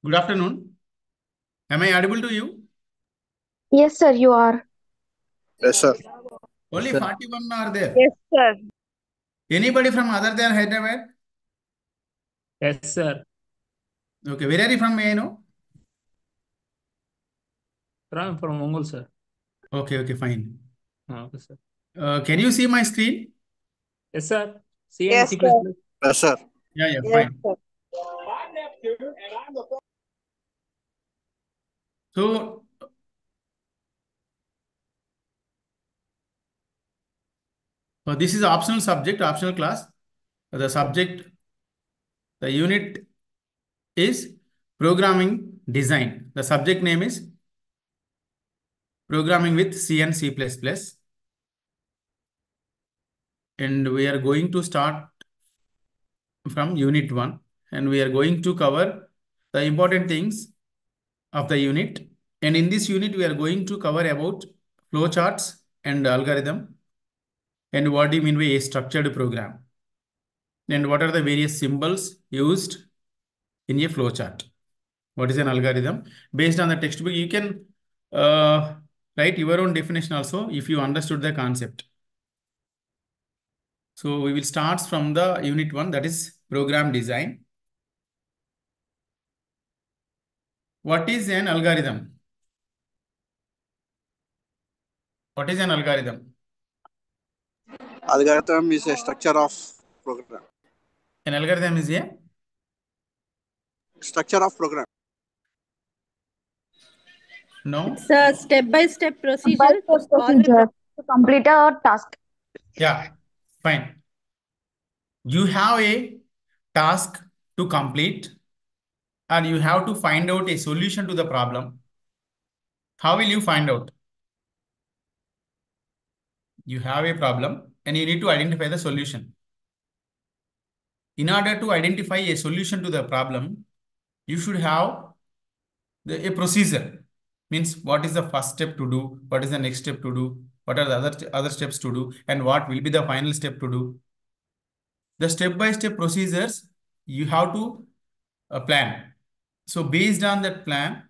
Good afternoon. Am I audible to you? Yes, sir, you are. Yes, sir. Only sir. 41 are there. Yes, sir. Anybody from other than Hyderabad? Yes, sir. Okay, where are you from, may I know? From Mongol, sir. Okay, fine. Okay, sir. Can you see my screen? Yes, sir. C and Yes, C++. sir. Yes, sir. Yeah, Yes, fine. sir. So, this is optional subject, optional class. The subject, the unit is programming design. The subject name is programming with C and C++. And we are going to start from unit 1. And we are going to cover the important things of the unit. And in this unit, we are going to cover about flowcharts and algorithm. And what do you mean by a structured program? And what are the various symbols used in a flowchart? What is an algorithm? Based on the textbook, you can write your own definition also if you understood the concept. So we will start from the unit 1, that is program design. What is an algorithm? What is an algorithm? Algorithm is a structure of program. An algorithm is a Structure of program. no. It's a step-by-step procedure to Step-by-step solve a procedure to complete a task. Yeah, fine. You have a task to complete and you have to find out a solution to the problem. How will you find out? You have a problem and you need to identify the solution. In order to identify a solution to the problem, you should have a procedure. Means what is the first step to do, what is the next step to do, what are the other steps to do, and what will be the final step to do. The step-by-step procedures you have to plan. So based on that plan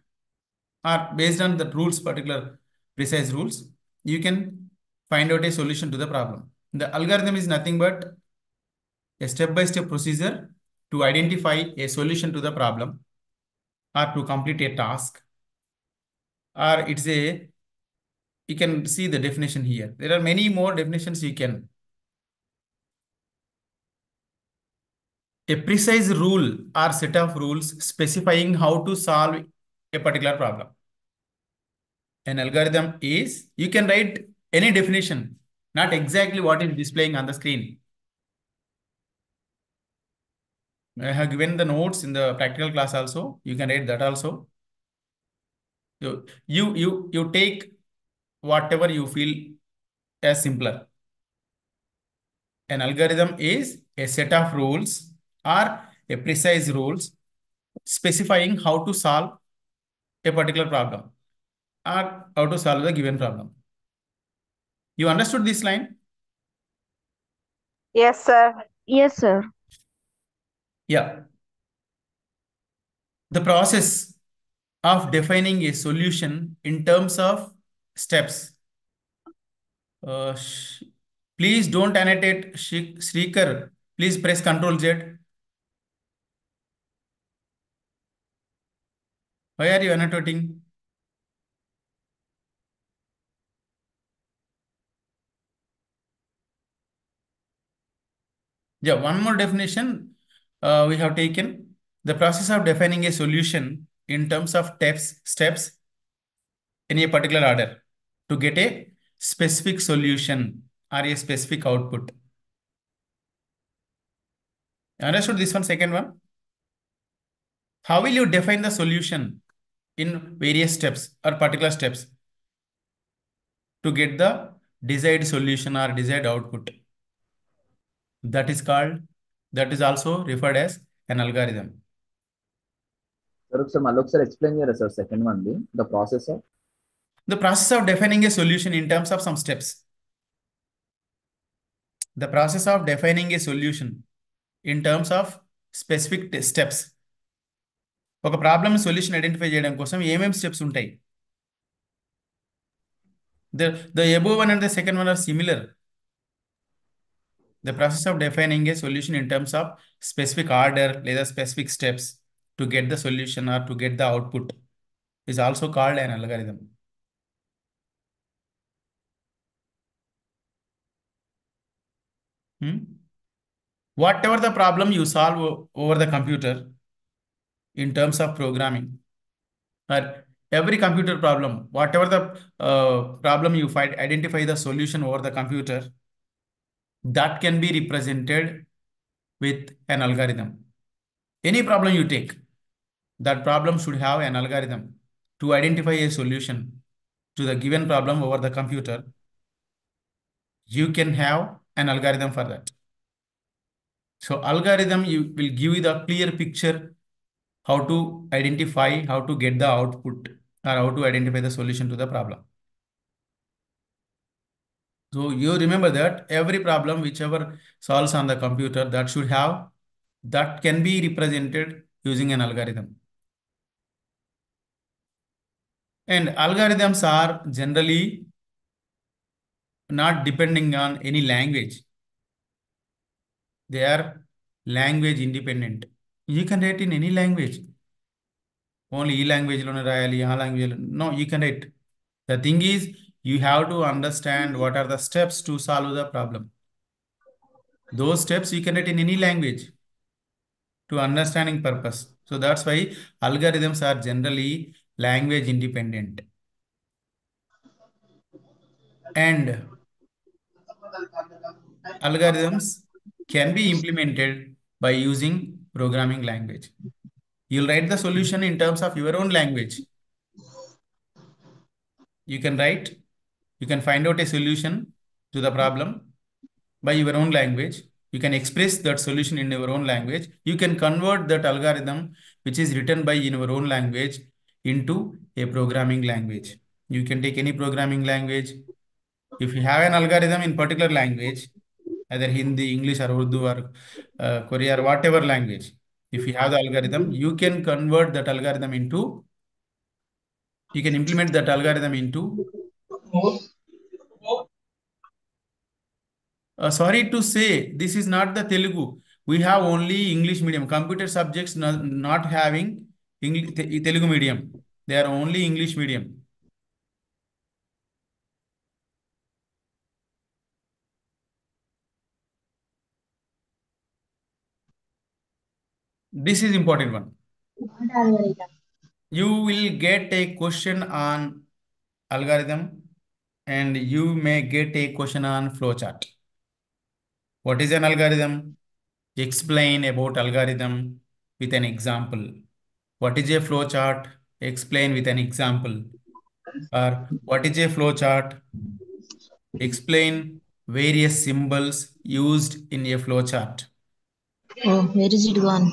or based on the rules, particular precise rules, you can find out a solution to the problem. The algorithm is nothing but a step-by-step procedure to identify a solution to the problem or to complete a task, or it's a, you can see the definition here. There are many more definitions you can. A precise rule or set of rules specifying how to solve a particular problem. An algorithm is, you can write any definition, not exactly what is displaying on the screen. I have given the notes in the practical class also. You can write that also. So you take whatever you feel as simpler. An algorithm is a set of rules or a precise rules specifying how to solve a particular problem or how to solve the given problem. You understood this line? Yes, sir. Yes, sir. Yeah. The process of defining a solution in terms of steps. Uh, sh- Please don't annotate Shrikar. Please press Ctrl Z. Why are you annotating? Yeah, one more definition we have taken. The process of defining a solution in terms of steps in a particular order to get a specific solution or a specific output. Understood this one, second one? How will you define the solution in various steps or particular steps to get the desired solution or desired output? That is also referred as an algorithm. Sir, Malok sir, explain your sir, second one, the process of The process of defining a solution in terms of some steps. The process of defining a solution in terms of specific steps. ఒక problem solution identify చేయడం కోసం ఏమేమి steps ఉంటాయి? The above one and the second one are similar. The process of defining a solution in terms of specific order లేదా specific steps to get the solution or to get the output is also called an algorithm. Whatever the problem you solve over the computer in terms of programming, or every computer problem, whatever the problem you find, identify the solution over the computer, that can be represented with an algorithm. Any problem you take, that problem should have an algorithm to identify a solution to the given problem over the computer. You can have an algorithm for that. So algorithm will give you the clear picture how to identify, how to get the output, or how to identify the solution to the problem. So you remember that every problem whichever solves on the computer, that can be represented using an algorithm. And algorithms are generally not depending on any language. They are language independent. You can write in any language. Only E language language. No, you can write. The thing is, you have to understand what are the steps to solve the problem. Those steps you can write in any language to understanding purpose. So that's why algorithms are generally language independent. And algorithms can be implemented by using programming language. You'll write the solution in terms of your own language. You can find out a solution to the problem by your own language. You can express that solution in your own language. You can convert that algorithm which is written by in your own language into a programming language. You can take any programming language. If you have an algorithm in particular language, either Hindi, English or Urdu or Korea or whatever language, if you have the algorithm, you can convert that algorithm into, you can implement that algorithm into, sorry to say, this is not the Telugu. We have only English medium. Computer subjects not having Telugu medium. They are only English medium. This is important one. You will get a question on algorithm and you may get a question on flowchart. What is an algorithm? Explain about algorithm with an example. What is a flowchart? Explain with an example. Or what is a flowchart? Explain various symbols used in a flowchart. Oh, where is it gone?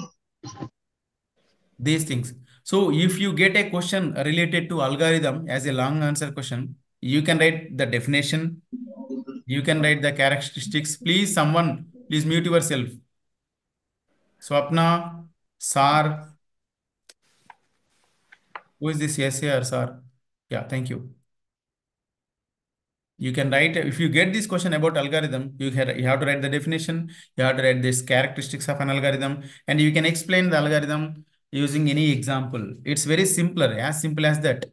These things. So if you get a question related to algorithm as a long answer question, you can write the definition, you can write the characteristics. Please mute yourself. Swapna, Sar. Who is this? Yes, or Sar? Yeah, thank you. You can write, if you get this question about algorithm, you have to write the definition, you have to write this characteristics of an algorithm, and you can explain the algorithm using any example. It's very simpler, as simple as that.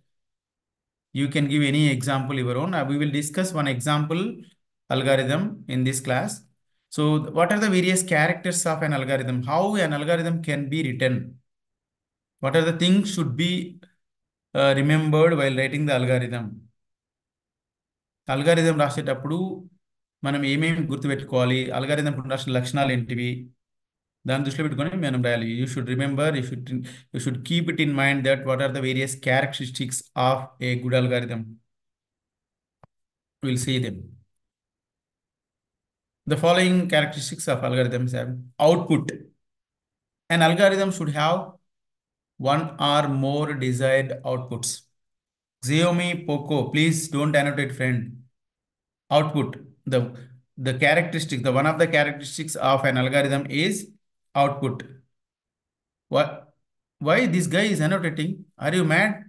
You can give any example your own. We will discuss one example algorithm in this class. So what are the various characters of an algorithm? How an algorithm can be written? What are the things should be remembered while writing the algorithm? Algorithm రాసేటప్పుడు మనం ఏమేమి గుర్తుపెట్టుకోవాలి, algorithm రాసిన లక్షణాలు ఏంటివి, దాన్ని దృష్టిలో పెట్టుకొని మనం రాయాలి. You should remember, you should keep it in mind that what are the various characteristics of a good algorithm. We'll see them. The following characteristics of algorithms have output. An algorithm should have one or more desired outputs. Xiaomi Poco, please don't annotate, friend. Output. The characteristic, one of the characteristics of an algorithm is output. Why this guy is annotating? Are you mad?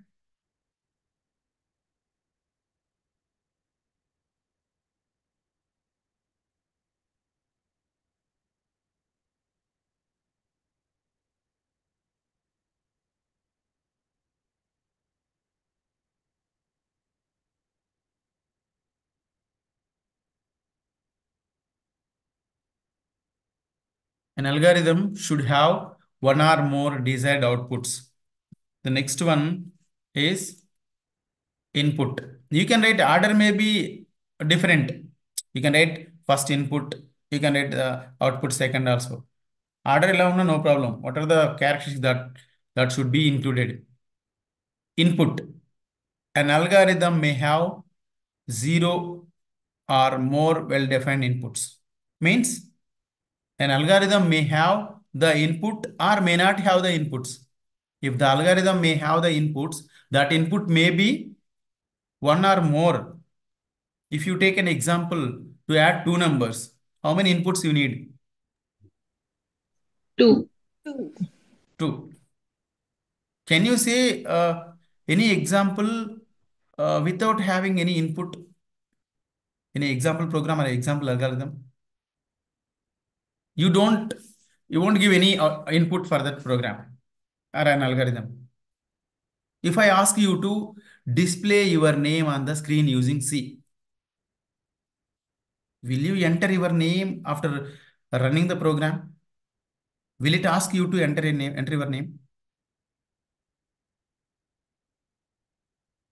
An algorithm should have one or more desired outputs. The next one is input. You can write order may be different. You can write first input. You can write the output second also. Order alone, no problem. What are the characteristics that should be included? Input. An algorithm may have 0 or more well-defined inputs. Means an algorithm may have the input or may not have the inputs. If the algorithm may have the inputs, that input may be one or more. If you take an example to add two numbers, how many inputs you need? 2. 2. Can you say any example without having any input? Any example program or example algorithm? You won't give any input for that program or an algorithm. If I ask you to display your name on the screen using C, will you enter your name after running the program? Will it ask you to enter your name?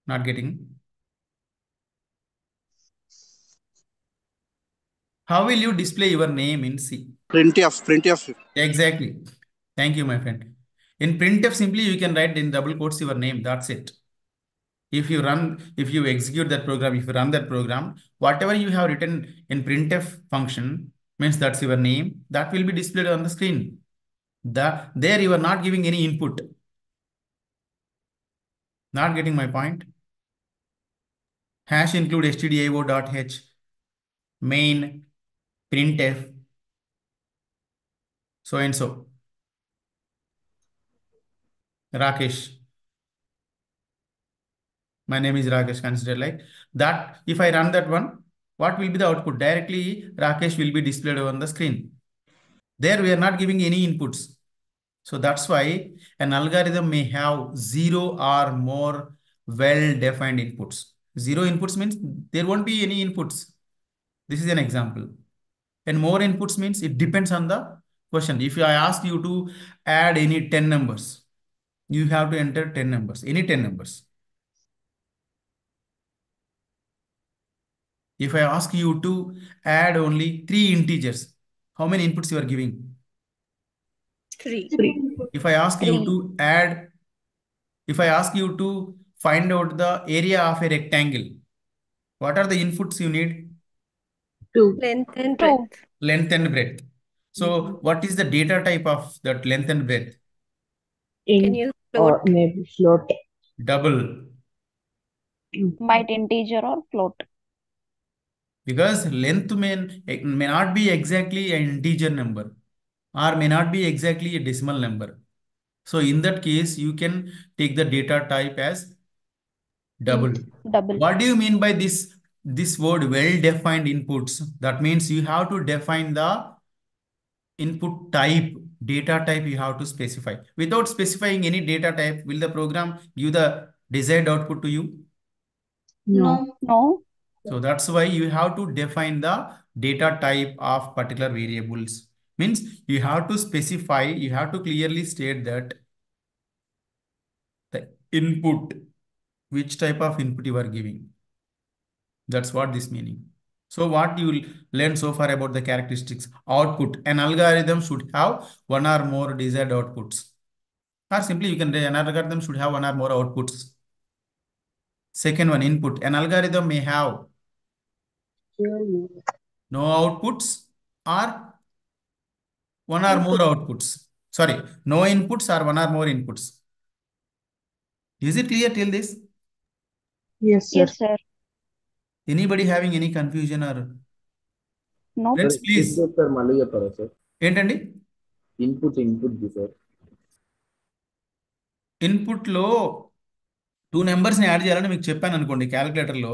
Not getting. How will you display your name in C? Printf. Exactly. Thank you, my friend. In printf, simply you can write in double quotes your name. That's it. If you execute that program, if you run that program, whatever you have written in printf function means that's your name. That will be displayed on the screen. There you are not giving any input. Not getting my point? Hash include stdio.h main printf so and so. Rakesh. My name is Rakesh. Consider like that. If I run that one, what will be the output? Directly Rakesh will be displayed on the screen. There we are not giving any inputs. So that's why an algorithm may have 0 or more well-defined inputs. 0 inputs means there won't be any inputs. This is an example. And more inputs means it depends on the question. If I ask you to add any 10 numbers, you have to enter 10 numbers, any 10 numbers. If I ask you to add only 3 integers, how many inputs you are giving? 3. If I ask you to add, if I ask you to find out the area of a rectangle, what are the inputs you need? 2. Length and breadth. Length and breadth. So what is the data type of that length and breadth? Can Int you or float? maybe float. Double. Byte, integer, or float. Because length may not be exactly an integer number or may not be exactly a decimal number. So in that case, you can take the data type as double. Double. What do you mean by this word well-defined inputs? That means you have to define the input type, data type you have to specify. Without specifying any data type, will the program give the desired output to you? No. No. So that's why you have to define the data type of particular variables. Means you have to specify, you have to clearly state that the input, which type of input you are giving. That's what this meaning. So what you will learn so far about the characteristics. Output. An algorithm should have one or more desired outputs. Or simply you can say an algorithm should have one or more outputs. Second one, input. An algorithm may have no outputs or one or more outputs. Sorry, no inputs or one or more inputs. Is it clear till this? Yes, sir. Yes, sir. Anybody having any confusion or No. friends, please. Sir మళ్ళీ చెప్పారా sir? ఏంటండి? Input sir. ఇన్పుట్లో 2 నెంబర్స్ని add చేయాలని మీకు చెప్పాను అనుకోండి క్యాలిక్యులేటర్లో,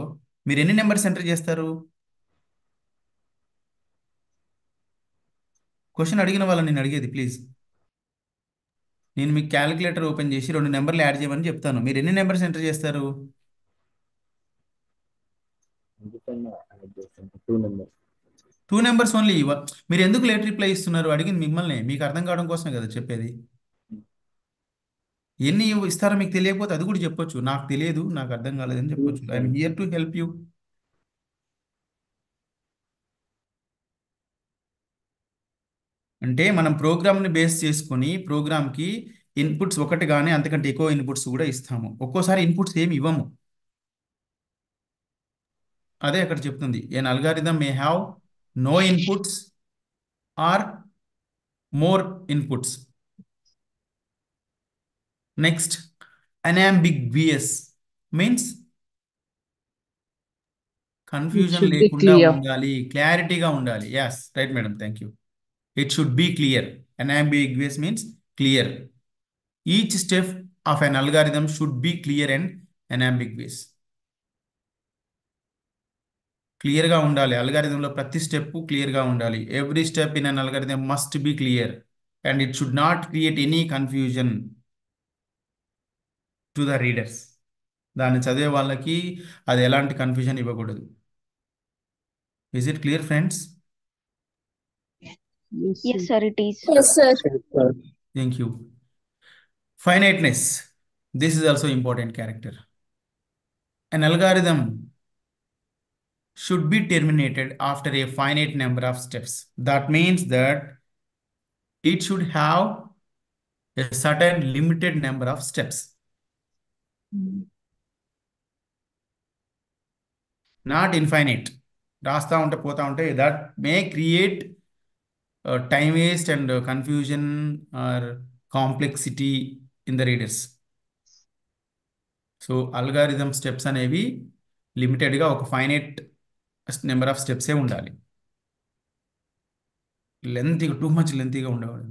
మీరు ఎన్ని నెంబర్స్ ఎంటర్ చేస్తారు? క్వశ్చన్ అడిగిన వాళ్ళని నేను అడిగేది ప్లీజ్. నేను మీకు క్యాలిక్యులేటర్ ఓపెన్ చేసి 2 నెంబర్లు యాడ్ చేయమని చెప్తాను, మీరు ఎన్ని నెంబర్స్ ఎంటర్ చేస్తారు? అందుకని యాడ్ చేస్తాను 2 నెంబర్స్. 2 numbers only. మీరు ఎందుకు లేట్ రిప్లై ఇస్తున్నారు? అడిగింది మిమ్మల్ని, మీకు అర్థం కావడం కోసమే కదా చెప్పేది. ఎన్ని ఇస్తారో మీకు తెలియకపోతే అది కూడా చెప్పొచ్చు, నాకు తెలియదు, నాకు అర్థం కాలేదని చెప్పొచ్చు. I'm here to help you. అంటే మనం ప్రోగ్రామ్ని బేస్ చేసుకొని ప్రోగ్రామ్కి ఇన్పుట్స్ ఒకటి కానీ అంతకంటే ఎక్కువ ఇన్పుట్స్ కూడా ఇస్తాము. ఒక్కోసారి ఇన్పుట్స్ ఏమి ఇవ్వము. అదే అక్కడ చెప్తుంది, an algorithm may have no inputs or more inputs. Next, unambiguous means confusion should be లేకుండా clear. ఉండాలి, క్లారిటీగా ఉండాలి. Yes, right madam, thank you. It should be clear. unambiguous means clear. Each step of an algorithm should be clear and unambiguous. క్లియర్గా ఉండాలి, అల్గారిథంలో ప్రతి step క్లియర్గా ఉండాలి. Every step in an algorithm must be clear and it should not create any confusion to the readers. దాన్ని చదివే వాళ్ళకి అది ఎలాంటి కన్ఫ్యూజన్ ఇవ్వకూడదు. Is it clear friends? Yes, Yes, sir. sir, it is. Yes, sir. Thank you. Finiteness. This is also important character. An algorithm should be terminated after a finite number of steps. That means that it should have a certain limited number of steps, not infinite. రాస్తా ఉంటే పోతా ఉంటే that may create time waste and confusion or complexity in the readers. So algorithm steps అనేవి లిమిటెడ్గా ఒక finite number of స్టెప్సే ఉండాలి. లెంతీగా, too much లెంతీగా ఉండకూడదు.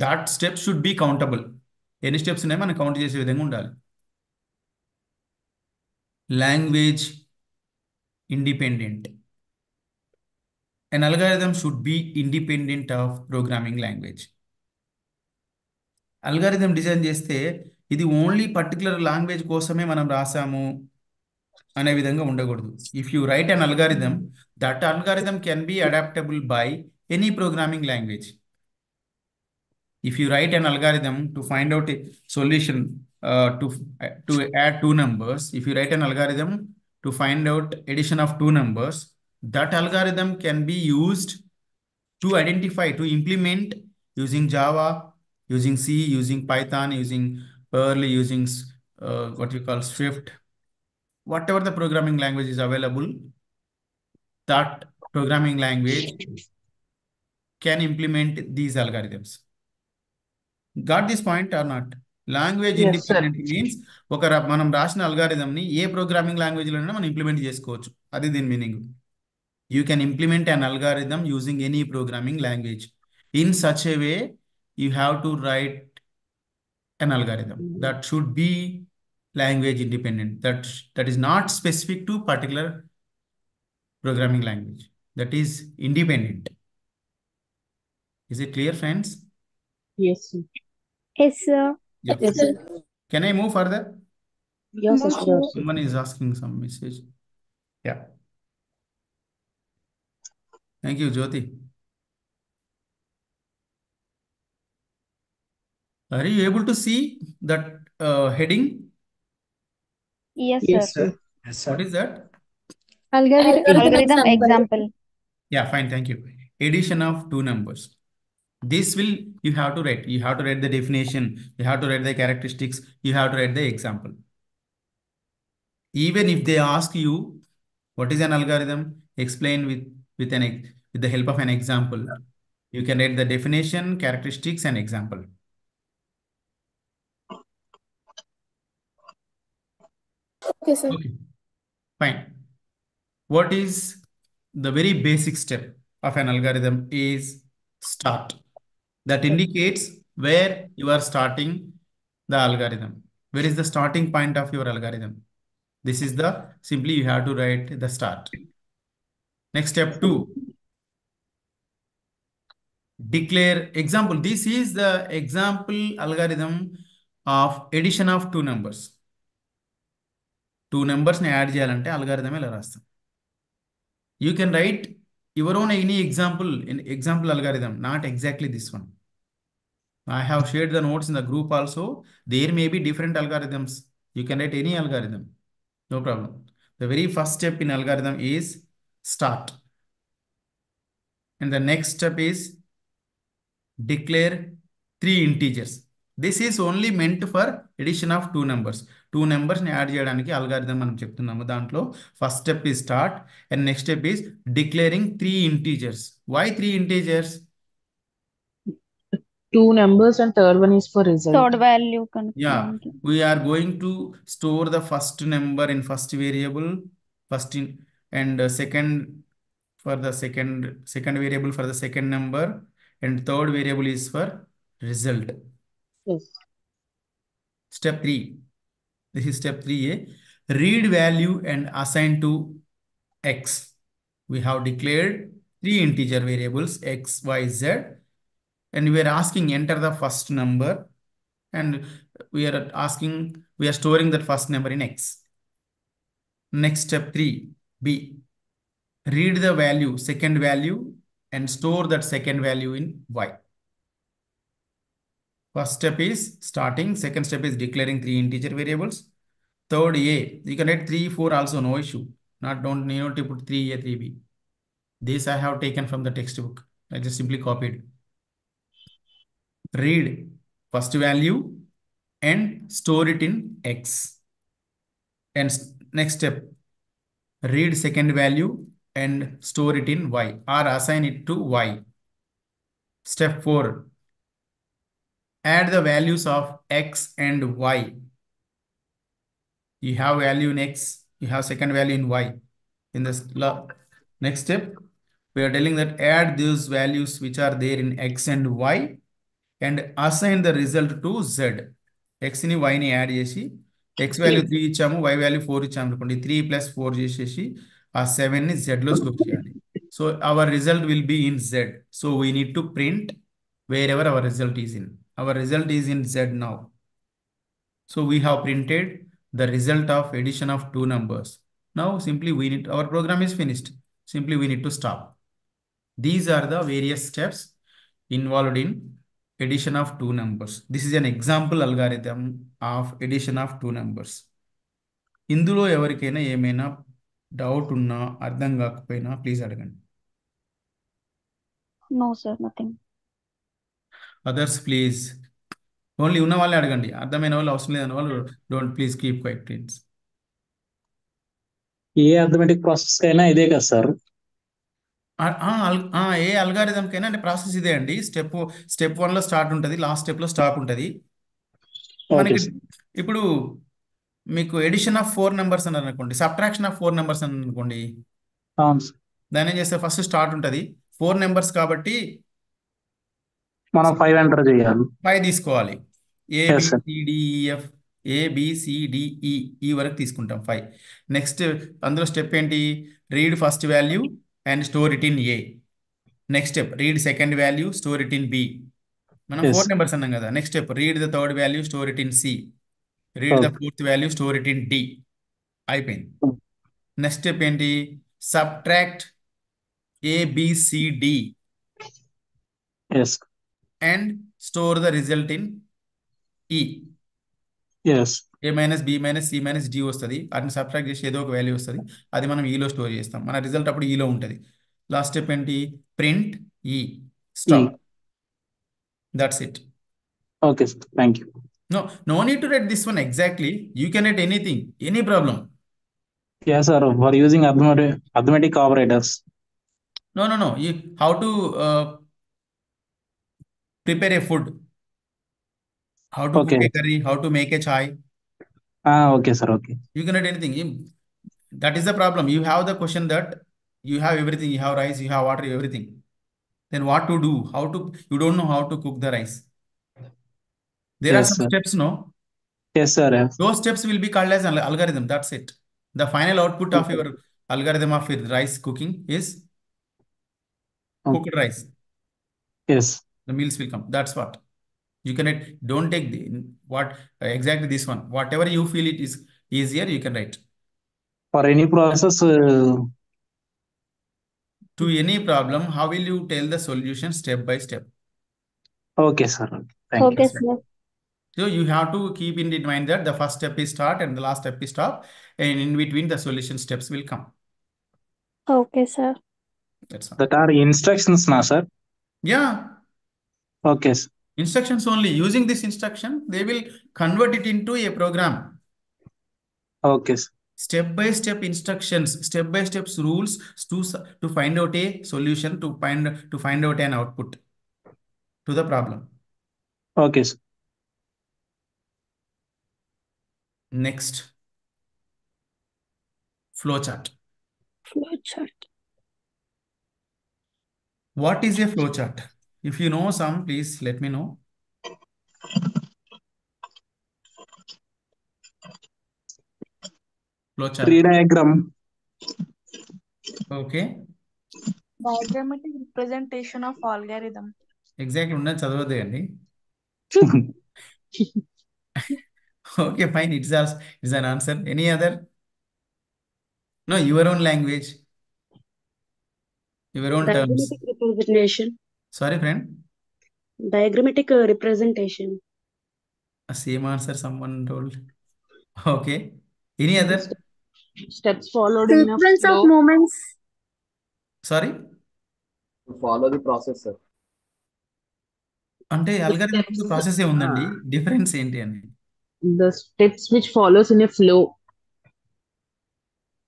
That steps should be countable. ఎన్ని స్టెప్స్ ఉన్నాయో మనం కౌంట్ చేసే విధంగా ఉండాలి. Language independent. An algorithm should be independent of programming language. Algorithm design చేస్తే ఇది ఓన్లీ పర్టికులర్ లాంగ్వేజ్ కోసమే మనం రాసాము అనే విధంగా ఉండకూడదు. If you write an algorithm, that algorithm can be adaptable by any programming language. If you write an algorithm to find out a solution to add 2 numbers, if you write an algorithm to find out addition of 2 numbers, that algorithm can be used to identify, to implement using Java, using C, using Python, using Perl, using what we call Swift, whatever the programming language is available, that programming language can implement these algorithms. Got this point or not? Language Yes, independent means మనం రాసిన అల్గారిథంని ఏ programming లాంగ్వేజ్లోనైనా మనం implement చేసుకోవచ్చు. అది దీని meaning. You can implement an algorithm using any programming language. In such a way you have to right an algorithm that should be language independent, that is not specific to particular programming language, that is independent. Is it clear, friends? Yes, sir. Yes, sir. Yeah. Yes, sir. Can I move further? Yes, sir. Sure, sir. Someone is asking some message. Yeah. Thank you, Jyoti. Are you able to see that heading? Yes, Yes, sir. sir. Yes, What is that? Algorithm example. Yeah, fine. Thank you. Addition of 2 numbers. This will, you have to write. You have to write the definition. You have to write the characteristics. You have to write the example. Even if they ask you, what is an algorithm? Explain with the help of an example. You can write the definition, characteristics, and example. Okay, sir. Okay, fine. What is the very basic step of an algorithm is start. That indicates where you are starting the algorithm. Where is the starting point of your algorithm? This is the, simply you have to write the start. Next step 2. Declare example. This is the example algorithm of addition of two numbers. Two numbers ని add చేయాలంటే algorithm ఇలా రాస్తాం. You can write your own any example in example algorithm, not exactly this one. I have shared the notes in the group also. There may be different algorithms. You can write any algorithm. No problem. The very first step in algorithm is start. And the next step is declare three integers. This is only meant for addition of two numbers. Two numbers ని add చేయడానికి algorithm మనం చెప్తున్నాము. దాంట్లో first step is start and next step is declaring three integers. Why three integers? Two numbers and third one is for result. Third value Yeah, కనుక్కోవడానికి. we are going to store the first number in first variable, and second for the second variable for the second number, and third variable is for result. Yes. Step 3. This is step 3A. Read value and assign to x. We have declared three integer variables x, y, z, and we are asking enter the first number, and we are storing that first number in x. Next step 3B. Read the value, second value, and store that second value in y. First step is starting. Second step is declaring three integer variables. Third A. You can write 3, 4 also, no issue. Don't need to put 3A, 3B. This I have taken from the textbook. I just simply copied. Read first value and store it in x. And next step, read second value and store it in y or assign it to y. Step 4, add the values of x and y. You have value in x, you have second value in y. In this next step, we are telling that add those values which are there in x and y and assign the result to z. X ni y ni add చేసి x value 3 ఇచ్చాము, y value 4 ఇచ్చాము అనుకోండి, 3 plus 4 చేసేసి ఆ 7 ని z లో store చేయాలి. So our result will be in z. So we need to print wherever our result is in. Our result is in z now. So we have printed the result of addition of two numbers. Now simply our program is finished. Simply we need to stop. These are the various steps involved in addition of two numbers. This is an example algorithm of addition of two numbers. ఇందులో ఎవరికైనా ఏమైనా doubt ఉన్నా అర్థం కాకపోయినా please అడగండి. No sir, nothing. Others please, only ఉన్న వాళ్ళే అడగండి. అర్థమైన వాళ్ళు, అవసరం లేదన్న వాళ్ళు don't please keep quiet please. ఏ అథమెటిక్ ప్రాసెస్ కైనా ఇదే కదా సార్? ఏ అల్గారిథం కైనా అంటే ప్రాసెస్ ఇదే అండి. స్టెప్ 1 లో స్టార్ట్ ఉంటుంది, లాస్ట్ స్టెప్ లో స్టాప్ ఉంటుంది. మనకి ఇప్పుడు మీకు ఎడిషన్ ఆఫ్ 4 నెంబర్స్ అని అనుకోండి, సబ్ట్రాక్షన్ ఆఫ్ 4 నెంబర్స్ అని అనుకోండి, దాని ఏం చేస్తే ఫస్ట్ స్టార్ట్ ఉంటుంది. 4 నెంబర్స్ కాబట్టి మనం 5 ఎంటర్ చేయాలి, 5 తీసుకోవాలి. ఏబిసిడిఈఎఫ్ ఏబిసిడిఈ వరకు తీసుకుంటాం 5. నెక్స్ట్ అందులో స్టెప్ ఏంటి? Read first value and store it in A. Next step, read second value, store it in B. మనం 4 నెంబర్స్ అన్నాం కదా. Next step, read the third value, store it in C. Read the fourth value, store it in D. అయిపోయింది. Next step ఏంటి? subtract ABCD and store the result in E. A minus B minus C minus D వస్తుంది. వాటిని subtract చేసి ఏదో ఒక value వస్తుంది, అది మనం ఈలో స్టోర్ చేస్తాం. మన రిజల్ట్ అప్పుడు ఈలో ఉంటుంది. లాస్ట్ స్టెప్ ఏంటి? ప్రింట్ ఈ, stop. That's it. Okay sir, thank you. No need to write this one exactly. You can write anything, any problem. Yes sir, for using arithmetic operators. No. How to prepare a food, how to cook a curry, how to make a chai. Okay sir, okay. You can write anything. That is the problem. You have the question that You have everything. You have rice, you have water, everything. Then what to do? You don't know how to cook the rice. There are Yes, some sir. steps, no? Yes, sir. Yes. Those steps will be called as an algorithm. That's it. The final output of your algorithm of your rice cooking is cooked rice. Yes. The meals will come. That's what. You can don't take exactly this one. Whatever you feel it is easier, you can write. For any process, To any problem, how will you tell the solution step by step? okay, sir. Thank you. Okay, sir. So you have to keep in mind that the first step is start and the last step is stop, and in between the solution steps will come. Okay, sir. That's all. That are instructions, na, sir? Yeah. Okay, sir. Instructions only. Using this instruction, they will convert it into a program. Okay, sir. Step by step instructions, step by step rules to find out a solution, to find out an output to the problem. Okay, sir. Next, flowchart. Flowchart. What is a flowchart? If you know some, please let me know. Flowchart. Tree diagram. Okay. Diagrammatic representation of algorithm. Exactly. ఉన్నది చదవద్దు అండి. Okay, fine. It's an answer. Any other? No, your own language. Your own terms. Diagrammatic representation. Sorry, friend. Diagrammatic representation. Same answer someone told. Okay. Any other? Steps followed in a Sequence of flow. moments. Sorry? To follow the process, sir. అంటే algorithm steps. Process ఏ ఉందండి. Difference ఏంటి అని? The steps which follows in a flow.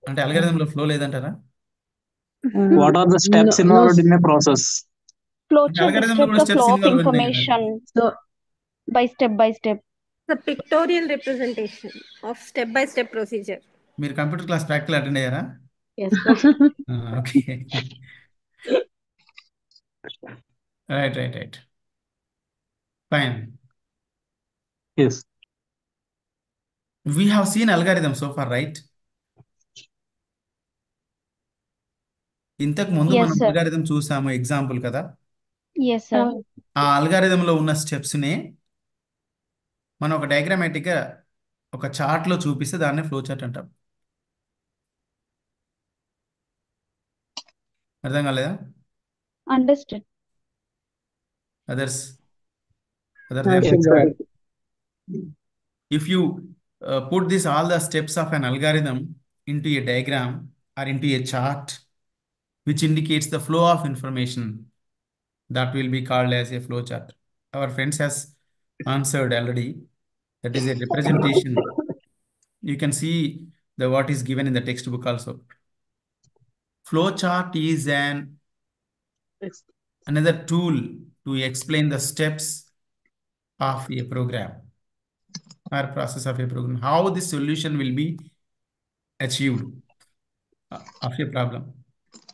అంటే అల్గారిథంలో flow లేదంటారా? What are the steps No, involved no. in a process? Flowchart algorithm లో describes కూడా the flow steps of involved ఉన్నాయి కదా. information So by step. The pictorial representation of step-by-step procedure. మీరు computer class practical attend అయ్యారా? Yes, sir. Okay. Right. Fine. Yes. We have seen algorithm so far, right? ఇంతకు ముందు Yes, మనం sir. Algorithm చూసాము, example కదా. Yes, sir. ఆ అల్గారిథంలో ఉన్న స్టెప్స్ని మనం ఒక డయాగ్రామాటిక్గా ఒక చార్ట్లో చూపిస్తే దాన్ని ఫ్లో చార్ట్ అంటాం. అర్థం కాలేదా? Understood. Others Yes, sir. if you put all the steps of an algorithm into a diagram or into a chart which indicates the flow of information, that will be called as a flow chart. Our friends has answered already. That is a representation. You can see what is given in the textbook also. Flow chart is another tool to explain the steps of a program or process of a program, how the solution will be achieved of a problem.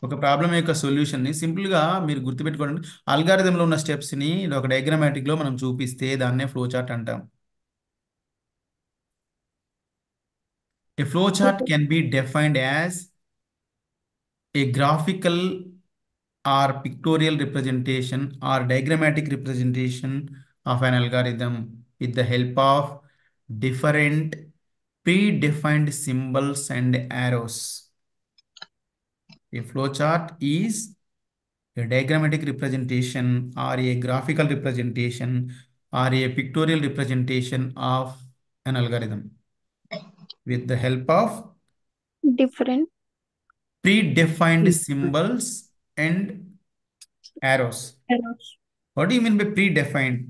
ఒక problem యొక్క సొల్యూషన్ని సింపుల్గా మీరు గుర్తుపెట్టుకోండి. అల్గారిథంలో ఉన్న స్టెప్స్ని ఒక డయాగ్రామాటిక్లో మనం చూపిస్తే దాన్నే ఫ్లో చార్ట్ అంటాం. A flow chart can be defined as a graphical or pictorial representation or diagrammatic representation of an algorithm with the help of different predefined symbols and arrows. A flowchart is a diagrammatic representation or a graphical representation or a pictorial representation of an algorithm with the help of Different. predefined symbols and arrows. What do you mean by predefined?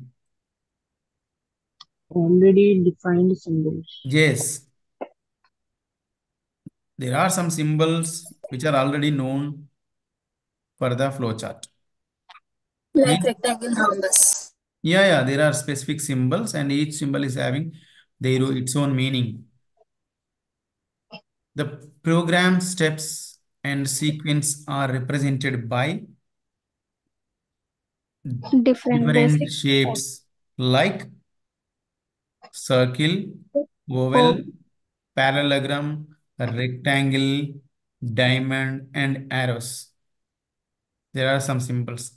already defined symbols. Yes. There are some symbols which are already known for the flowchart. Like rectangle, rhombus. Yeah, there are specific symbols and each symbol is having its own meaning. The program steps and sequence are represented by Different different basic. shapes like circle, oval, Oh, parallelogram, rectangle, diamond, and arrows. There are some symbols.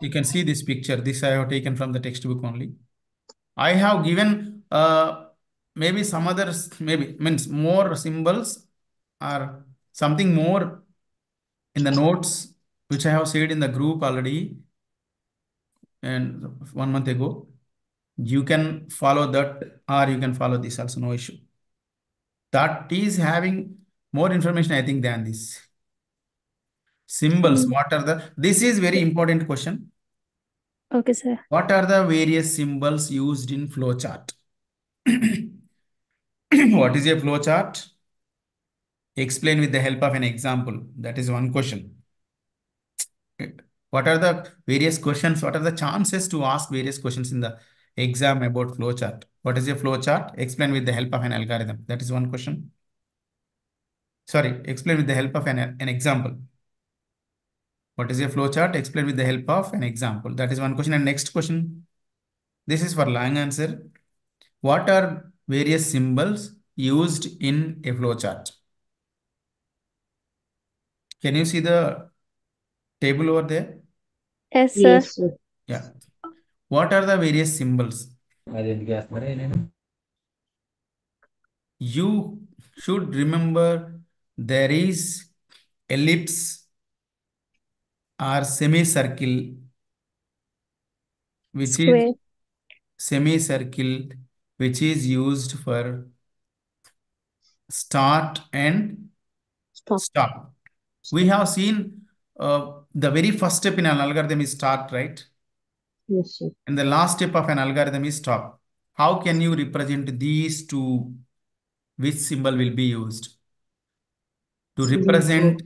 You can see this picture. This I have taken from the textbook only. I have given maybe some others, maybe means more symbols or something more in the notes, which I have said in the group already and 1 month ago. You can follow that or you can follow this also, no issue. That is having more information, I think, than this. Symbols, what are the, this is very important question. okay, sir. What are the various symbols used in flowchart? What is a flowchart? Explain with the help of an example. That is one question. What are the various questions? What are the chances to ask various questions in the exam about flowchart? What is a flowchart? Explain with the help of an algorithm. That is one question. Sorry, explain with the help of an example. What is a flowchart? Explain with the help of an example. That is one question. And next question. This is for long answer. What are various symbols used in a flowchart? Can you see the table over there? Yes, sir. Yes, sir. Yeah. What are the various symbols? You should remember there is ellipse or semicircle, which Square. is semicircle, which is used for start and stop. We have seen the very first step in an algorithm is start, right? Yes, sir. And the last step of an algorithm is stop. How can you represent these two? Which symbol will be used? To represent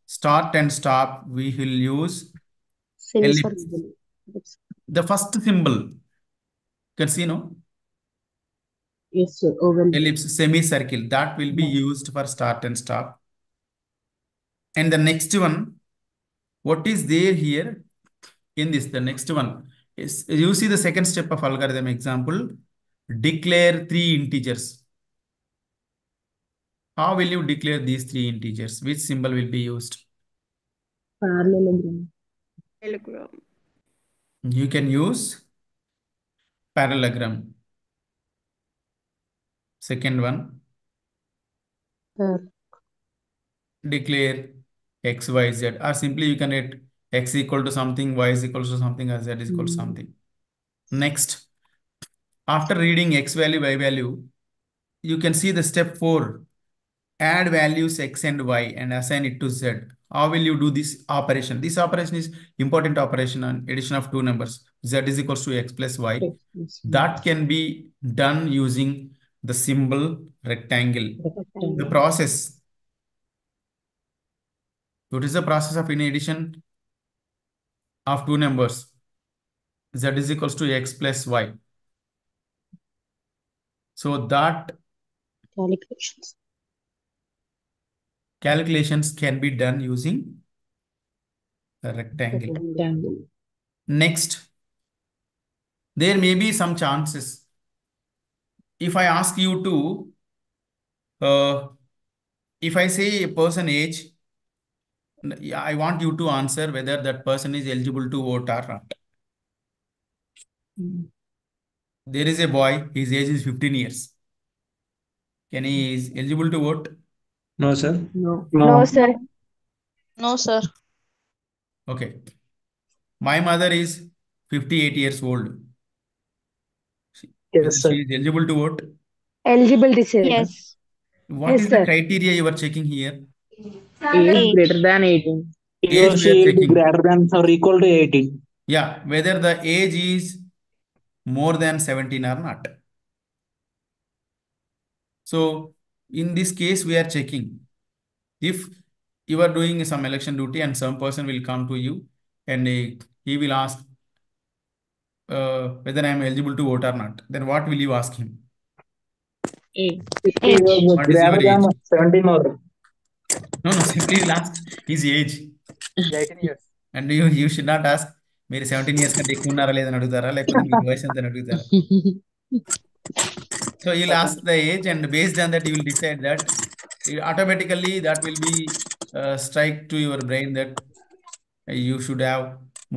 start and stop, we will use ellipse. Semicircle. The first symbol, you can see, no? Yes, sir. Oval. Ellipse, semicircle, that will be used for start and stop. And the next one, what is there here in this? The next one is, you see the second step of algorithm example, declare 3 integers. How will you declare these 3 integers? Which symbol will be used? Parallelogram. Telegram. You can use parallelogram. Second one, declare x, y, z, or simply you can write x equal to something, y is equal to something, or z is equal to something. Next, after reading x value, y value, you can see the step 4, add values x and y and assign it to z. How will you do this operation? This operation is important operation on addition of two numbers. Z is equals to x plus y. That can be done using the symbol rectangle. The process. What is the process of in addition of two numbers? Z is equals to x plus y. So that calculations can be done using a rectangle. Next, there may be some chances. If I ask you to, if I say a person age, I want you to answer whether that person is eligible to vote or not. There is a boy, his age is 15 years. Can he is eligible to vote? No, sir. No, sir. No, sir. Okay. My mother is 58 years old. Yes, sir. She is eligible to vote. Eligibility, sir. Yes. What Yes, is the sir. criteria you are checking here? Age greater than 18. He or Age we she are is checking. greater than or equal to 18. Yeah, whether the age is more than 17 or not. So in this case, we are checking. If you are doing some election duty and some person will come to you and he will ask whether I am eligible to vote or not, then what will you ask him? Age. He was What is your greater than age? 17 or No, no, simply you'll ask his age. 18 years. And you should not ask మీరు 17 years కంటే ఎక్కువ ఉన్నారా లేదని అడుగుతారా లేకపోతే మీరు వయసు ఎంత అని అడుగుతారా. So you'll ask the age, and based on that you will decide that automatically that will be strike to your brain that you should have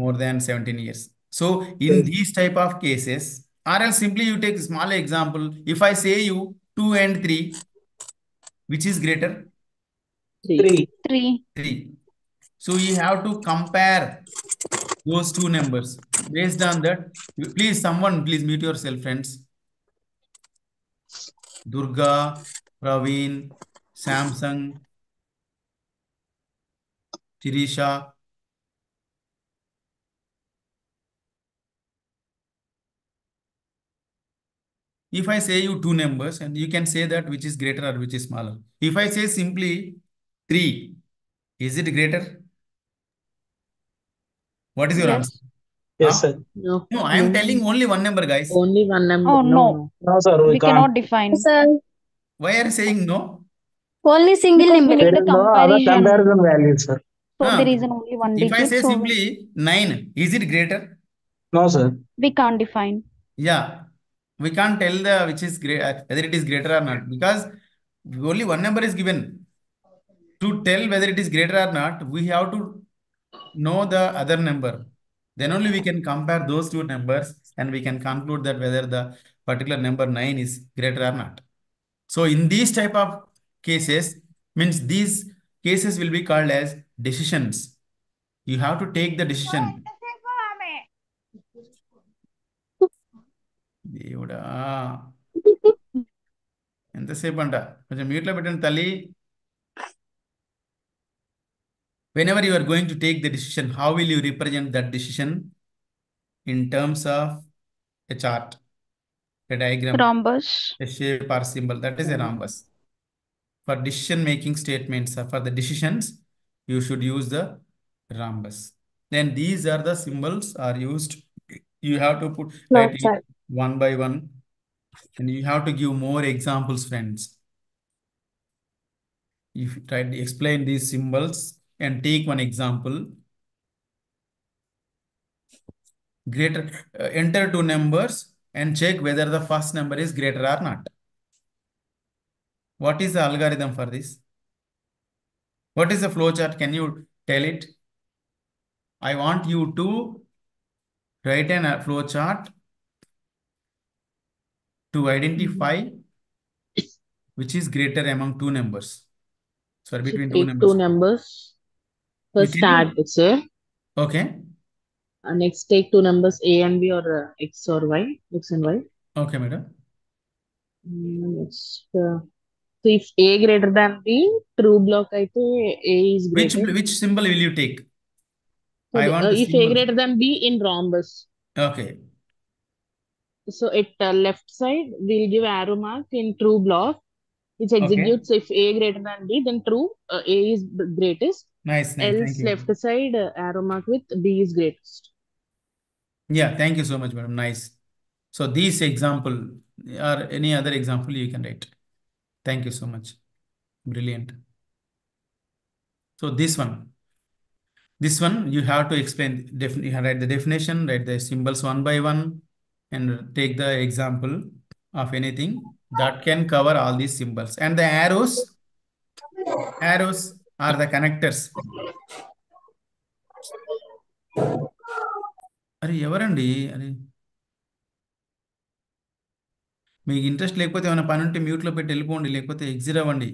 more than 17 years. So in these type of cases, or else simply you take small example. If I say you 2 and 3, which is greater? 3. 3. 3. So you have to compare those two numbers. Based on that, please mute yourself, friends. Durga, Praveen, Samsung, Chirisha. If I say you two numbers, and you can say that which is greater or which is smaller. If I say simply 3, is it greater? What is your Yes. answer? Yes, Huh? sir. No. No, I am No. telling only one number, guys. Only one number. Oh, No. no. No, sir, we We can't. cannot define. Sir, Why are you saying no? Only single Because number. we There It's is a no other comparison. comparison value, sir. So Huh. there is an only one If I digit. say So simply 9, is it greater? No, sir. we can't define. Yeah, we can't tell the which is whether it is greater or not, because only one number is given. To tell whether it is greater or not, we have to know the other number. Then only we can compare those two numbers and we can conclude that whether the particular number 9 is greater or not. So in these type of cases, means these cases will be called as decisions. You have to take the decision. దేవుడా ఎంతసేపు అంట కొంచెం మ్యూట్లో పెట్టండి తల్లి. Whenever you are going to take the decision, how will you represent that decision in terms of a chart, a diagram, Rhombus. a shape or symbol? That is a rhombus. For decision making statements, for the decisions, you should use the rhombus. Then these are the symbols are used. You have to write it one by one, and you have to give more examples, friends. If you try to explain these symbols and take one example, greater, enter two numbers and check whether the first number is greater or not. What is the algorithm for this? What is the flow chart? Can you tell it? I want you to write a flow chart to identify which is greater among two numbers. Sorry, between two Take numbers. two numbers. First Between- add, sir. Okay. Next take two numbers A and B or X or Y. X and Y. Okay, madam. Next, so if A greater than B, true block అయితే A is greater. Which symbol will you take? So I want the if A symbol. greater than B in rhombus. Okay. So at left side, we'll give arrow mark in true block, which executes if A greater than B, then true, A is greatest. Nice. Thank Else you. left side, arrow mark with B is greatest. Yeah, thank you so much, madam. Nice. So this example or any other example you can write. Thank you so much. Brilliant. So this one you have to explain. You have write the definition, write the symbols one by one, and take the example of anything that can cover all these symbols. And the arrows are the connectors. అరే ఎవరండి అరే మీకు interest లేకపోతే ఏమైనా పని ఉంటే మ్యూట్లో పెట్టి వెళ్ళిపోండి, లేకపోతే ఎగ్జిట్ అవ్వండి.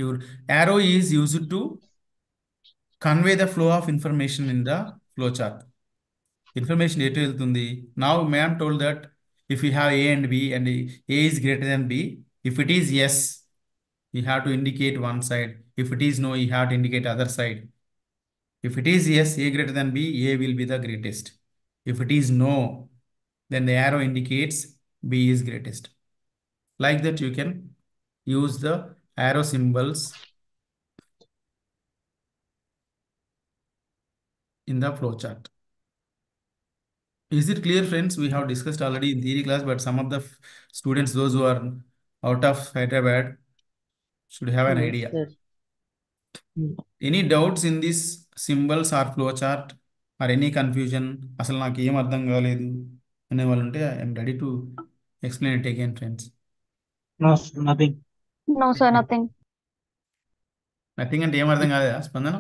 Your arrow is used to convey the flow of information in the flow chart. Information ఎటు వెళ్తుంది? Now ma'am told that if you have A and B and A is greater than B, if it is yes, you have to indicate one side. If it is no, you have to indicate other side. If it is yes, A greater than B, A will be the greatest. If it is no, then the arrow indicates B is greatest. Like that, you can use the arrow symbols in the flowchart. Is it clear, friends? We have discussed already in theory class, but some of the students, those who are out of Hyderabad, Should have an Yes, idea. sir. Any doubts in this symbols or flow chart or any confusion? అసలు నాకు ఏం అర్థం కాలేదు అనే వాళ్ళు ఉంటే I'm ready to explain it again friends. No, nothing. No, sir, nothing. Nothing అంటే ఏం అర్థం కాలేదా స్పందన?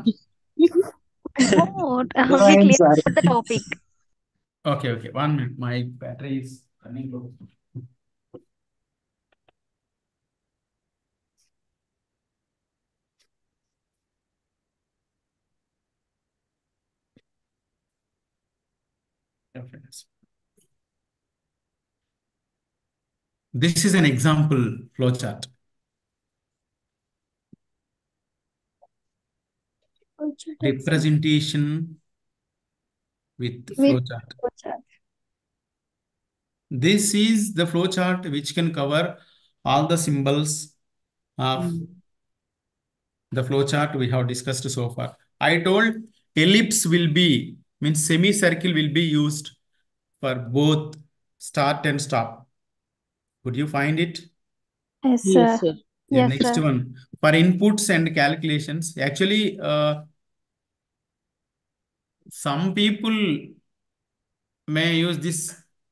No, No, we I'm clear sorry. the topic. Okay, 1 minute. My battery is running low. Yeah, friends. This is an example flowchart. Representation with flowchart. This is the flowchart which can cover all the symbols of the flowchart we have discussed so far. I told ellipse will be, means semicircle will be used for both start and stop. Could you find it? Yes, Yes, sir. sir. Yeah, Yes, next sir. one. For inputs and calculations, actually, some people may use this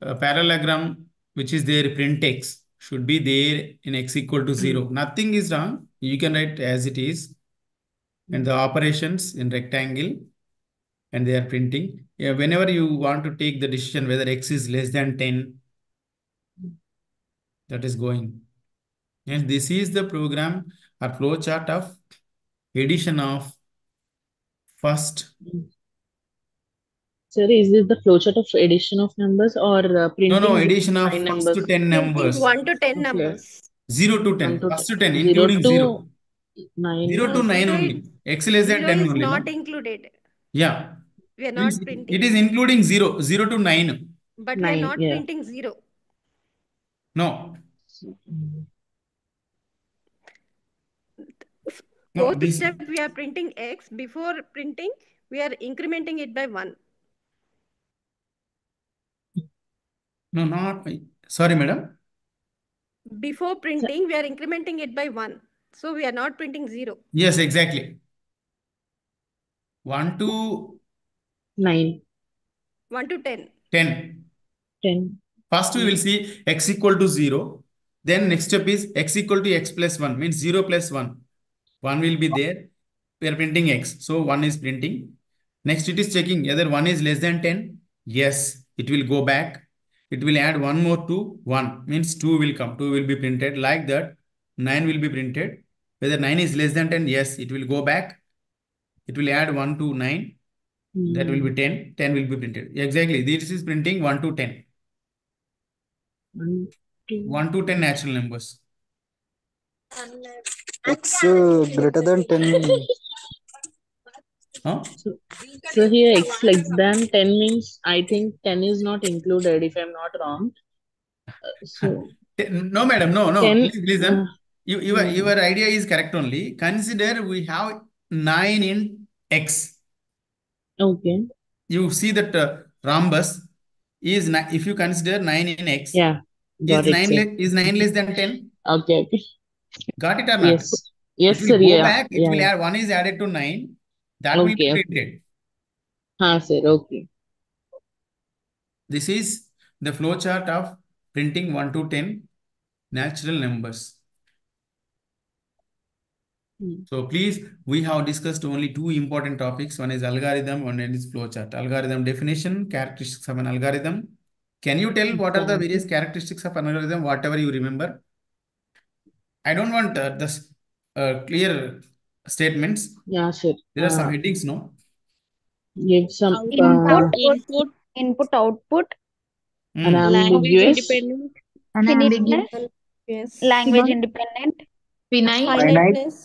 parallelogram, which is their print x, should be there in x equal to 0. Nothing is wrong. You can write as it is. And the operations in rectangle, and they are printing. Yeah, whenever you want to take the decision whether x is less than 10, that is going. And this is the program or flow chart of addition of first. Sir, is this the flowchart of addition of numbers or printing No, addition of 9 first numbers? to 10 numbers. 1 to 10 Okay. numbers. 0 to 10. 1 to First to 10, 0 including to 0. 9. 0 to No, 9 zero only. is- X less than 0 10 is only. not No? included. Yeah. We are Means not printing. it is including 0 to 9. But we are 9, not yeah. printing 0. No. No, Fourth this, step, we are printing x. Before printing, we are incrementing it by 1. no, not, sorry, madam. Before printing, we are incrementing it by 1. So we are not printing 0. Yes, exactly. 1 to 9, 1 to 10. 10. 10. First, we will see x equal to 0. Then next step is x equal to x plus 1, means 0 plus 1. 1 will be there. We are printing x. So 1 is printing. Next, it is checking whether 1 is less than 10. Yes, it will go back. It will add 1 more to 1, means 2 will come. 2 will be printed. Like that, 9 will be printed. Whether 9 is less than 10, yes, it will go back. It will add 1 to 9. That will be 10. 10 will be printed. Exactly. This is printing 1 to 10. 1 to 10 natural numbers. X greater than 10. Huh? So here x less than 10 means I think 10 is not included if I'm not wrong. So No, madam. No. 10, Please listen. Your idea is correct only. Consider we have 9 in x. okay. You see that rhombus is, if you consider 9 in x, Yeah. Got is it, sir. is 9 less than 10? Okay. Got it or not? Yes. Yes, It will sir. go Yeah. back. It Yeah. will add 1 is added to 9. That will be Okay. printed. Sir. Okay. This is the flow chart of printing 1 to 10 natural numbers. So please, we have discussed only 2 important topics. One is algorithm, one is flowchart. Algorithm definition, characteristics of an algorithm. Can you tell what are the various characteristics of an algorithm, whatever you remember? I don't want this clear statements. Yeah, sir. There are some headings, no? Give some Input, output, unambiguous, finiteness, Yes. language independent, Finiteness.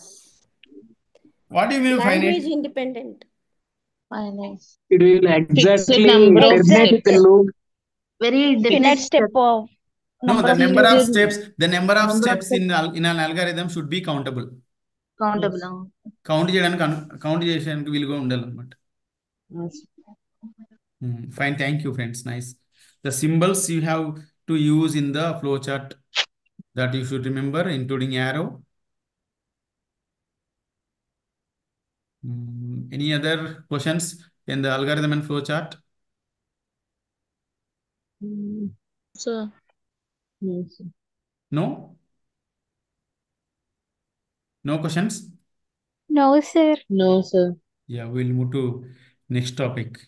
What do you mean Language finite? independent. It will exactly number of terminate the steps. loop. Very finite step of No, the of number of steps. steps, the number of Number of steps in an algorithm should be countable. countable. Count చేయడానికి వీలుగా ఉండాలన్నమాట. Yes. Fine, thank you, friends. Nice. The symbols you have to use in the flowchart that you should remember, including arrow. Any other questions in the algorithm and flow chart? Sir. No, sir. No? No questions? No, sir. No, sir. Yeah, we'll move to next topic.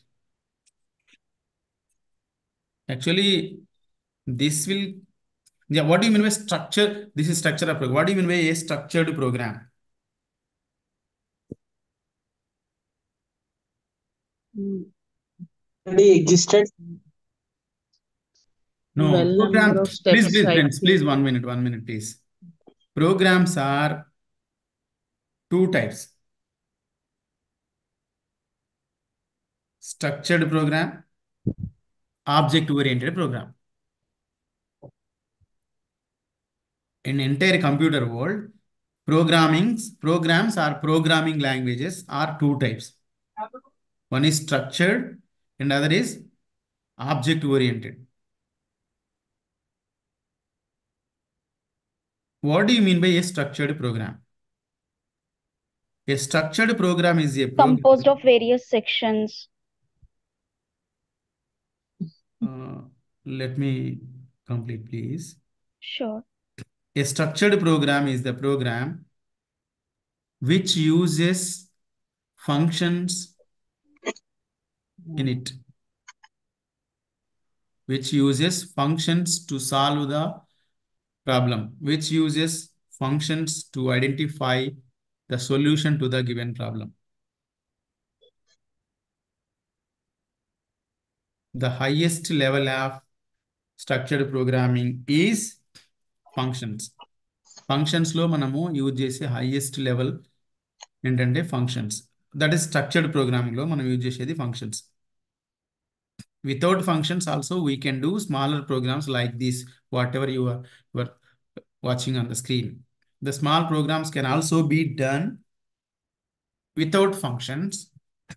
Actually, this will, yeah, what do you mean by structure? This is structure of program. What do you mean by a structured program? Already existed. No, Well, number program. of steps, Please, I friends, please, think. 1 minute, please. Programs are two types. Structured program, object-oriented program. In entire computer world, programs or programming languages are two types. One is structured and other is object-oriented. What do you mean by a structured program? A structured program is a program. Composed of various sections. Let me complete, please. Sure. A structured program is the program which uses functions in it, which uses functions to solve the problem, which uses functions to identify the solution to the given problem. The highest level of structured programming is functions. Functions lo manamu use chese highest level entante functions. That is structured programming lo manam use chesedi functions. Without functions also we can do smaller programs like this, whatever you are watching on the screen. The small programs can also be done without functions.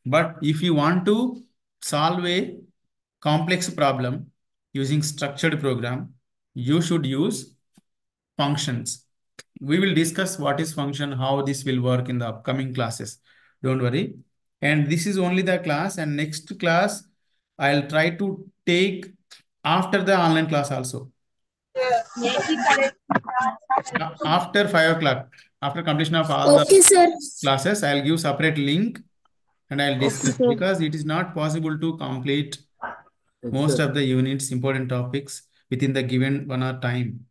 But if you want to solve a complex problem using structured program, you should use functions. We will discuss what is function, how this will work in the upcoming classes. Don't worry. And this is only the class, and next class I'll try to take after the online class also. After 5 o'clock, after completion of all the classes, I'll give separate link and I'll discuss, because it is not possible to complete most of the units, important topics within the given 1 hour time.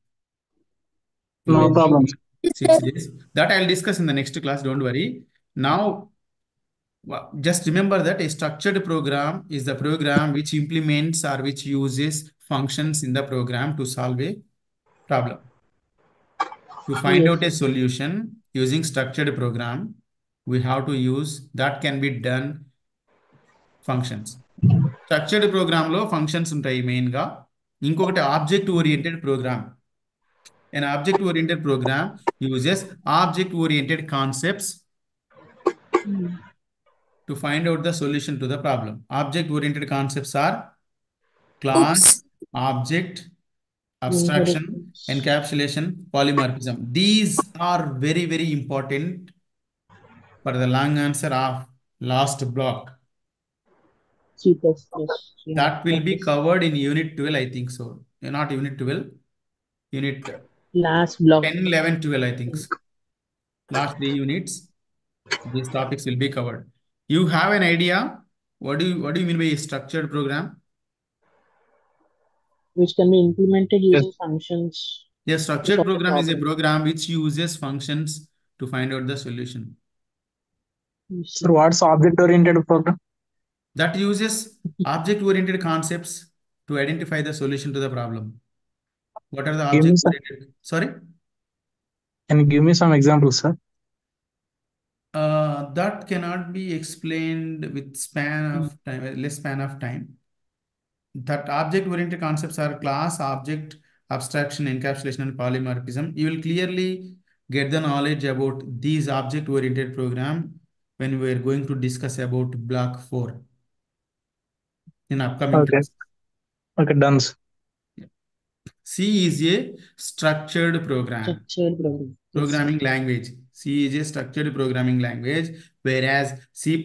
No problem. 6 days. That I'll discuss in the next class. Don't worry. Now, just remember that a structured program is the program which implements or which uses functions in the program to solve a problem. To find out a solution using structured program, we have to use, that can be done, functions. Structured program lo functions ఉంటాయి main గా. ఇంకొకటి object oriented program. An object-oriented program uses object-oriented concepts to find out the solution to the problem. Object-oriented concepts are class, object, abstraction, encapsulation, polymorphism. These are very, very important for the long answer of last block. C++. That will be covered in unit 12, I think so. Not unit 12, unit Last block. 10, 11, 12, I think so. Last 3 units, these topics will be covered. You have an idea? What do you mean by a structured program? Which can be implemented using functions. A structured program is a program which uses functions to find out the solution. So what's object-oriented program? That uses object-oriented concepts to identify the solution to the problem. What are the Give me object-oriented? Sorry? Can you give me some examples, sir? That cannot be explained with span of time, less span of time. That object-oriented concepts are class, object, abstraction, encapsulation, and polymorphism. You will clearly get the knowledge about these object-oriented program when we are going to discuss about block 4 in upcoming class. Okay, done. C is a structured program. Structured program. Yes. Programming language. C is a structured programming language, whereas C++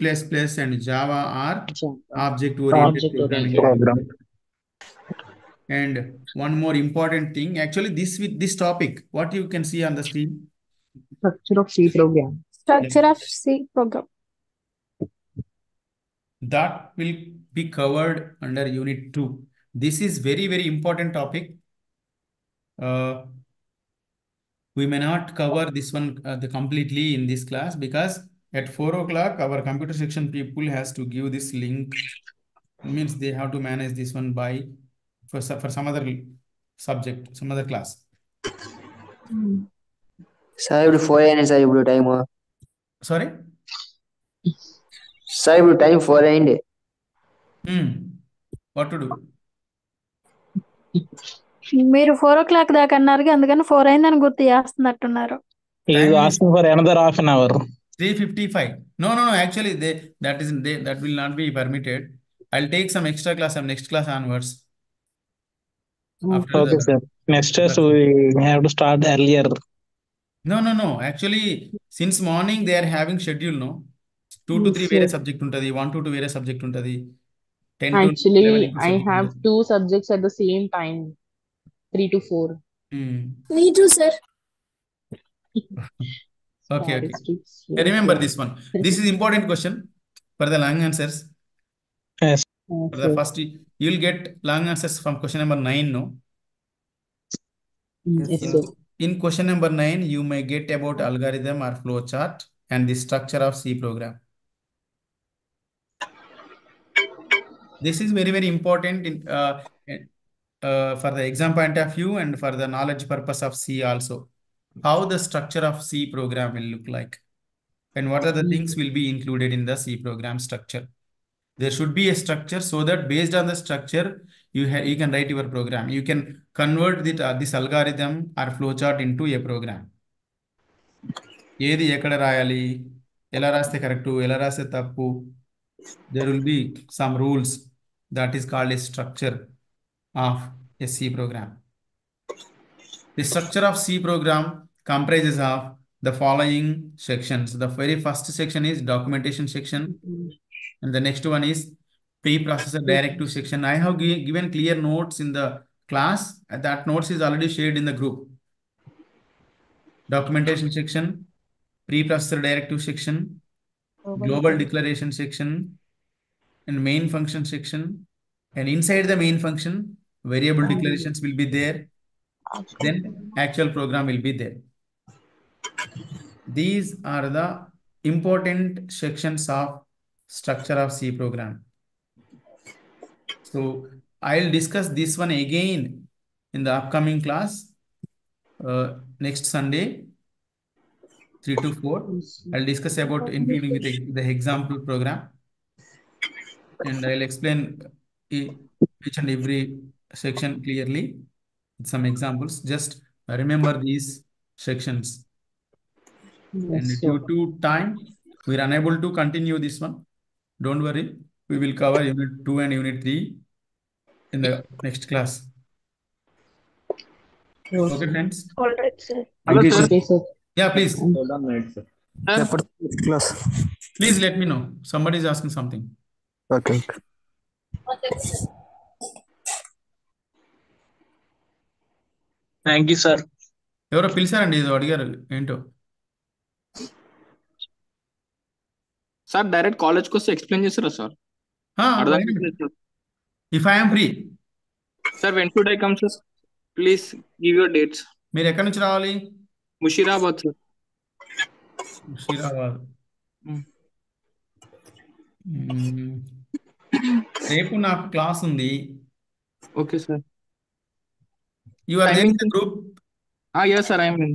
and Java are Java. object-oriented programming Object-oriented. language. And one more important thing, actually, this topic, what you can see on the screen? Structure of C program. Structure of C program. That will be covered under Unit 2. This is very, very important topic. We may not cover this one completely in this class, because at 4 o'clock, our computer section people has to give this link. Means they have to manage this one for some other subject, some other class. Saved 4 and saved time. Sorry? Saved time 4 and. What to do? మీరు 4 o'clock దాకా అన్నారు, అందుకని 4 అయిందని గుర్తు చేస్తున్నట్టున్నారు. He is asking for another half an hour. 3:55. No. Actually, that will not be permitted. I'll take some extra class from next class onwards. After Okay, sir. Next test we have to start earlier. No. Actually, since morning they are having schedule, no? 2 to 3 Yes, వేరే sir. subject ఉంటుంది, 1 to 2 వేరే subject ఉంటుంది, 10 to 11 Actually, ఇంకో I subject have ఉంటుంది. 2 subjects at the same time, 3 to 4. Me too, sir. Okay. Statistics. Remember this one. This is important question for the long answers. Yes. For the first, you will get long answers from question number 9, no? Yes, sir. In question number 9, you may get about algorithm or flow chart and the structure of C program. This is very, very important for the exam point of view and for the knowledge purpose of C also. How the structure of C program will look like, and what are the things will be included in the C program structure. There should be a structure, so that based on the structure, you can write your program. You can convert this algorithm or flowchart into a program. ఏది ఎక్కడ రాయాలి, ఎలా రాస్తే correct, ఎలా రాస్తే తప్పు. There will be some rules. That is called a structure of a C program. The structure of C program comprises of the following sections. The very first section is documentation section, and the next one is preprocessor directive section. I have given clear notes in the class. That notes is already shared in the group. Documentation section, preprocessor directive section, global declaration section, and main function section. And inside the main function, variable declarations will be there. Then actual program will be there. These are the important sections of structure of C program. So I'll discuss this one again in the upcoming class, next Sunday, 3 to 4. I'll discuss about including with the example program, and I'll explain each and every section clearly with some examples. Just remember these sections. And due to time, we are unable to continue this one. Don't worry, we will cover Unit 2 and Unit 3 in the next class. Okay, friends? All right, sir. Thank you, sir. Okay, sir. Yeah, please. Hold on a minute, sir. Class. Please let me know. Somebody is asking something. Okay. Thank you, sir. ఎవరో పిలిచారండి, ఏదో అడిగారు, ఏంటో. Sir direct కాలేజ్కి వస్తే explain చేస్తారా sir? If I am free. Sir when should I come sir? Please give your dates. మీరు ఎక్కడి నుంచి రావాలి? ముషీరాబాద్ సార్. ముషీరాబాద్. రేపు నాకు క్లాస్ ఉంది. Okay sir. You are there in the group? Yes sir, I am in.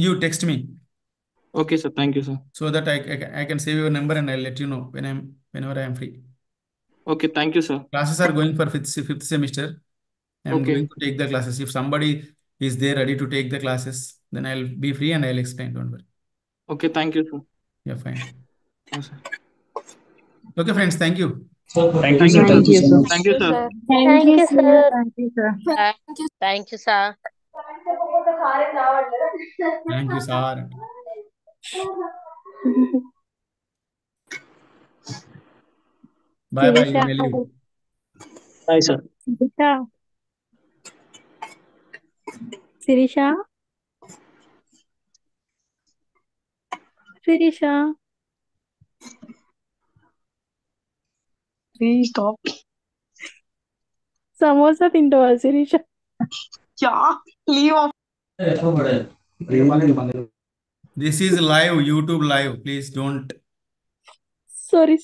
You text me. Okay sir, thank you sir. So that I can save your number and I'll let you know whenever I am free. Okay, thank you sir. Classes are going for fifth semester. I am going to take the classes. If somebody is there ready to take the classes, then I'll be free and I'll explain. Don't worry. Okay, thank you sir. Yeah, fine. Yes, sir. Okay, friends, thank you. Thank you, sir. Thank you, sir. Thank you, sir. Thank you, sir. Thank you, sir. Thank you, sir. Bye bye, you may leave. Bye, sir. Shirisha Shirisha Please stop. Samosa తింటావా Shirisha? Yeah, leave off. This is live, YouTube live. Please don't. Sorry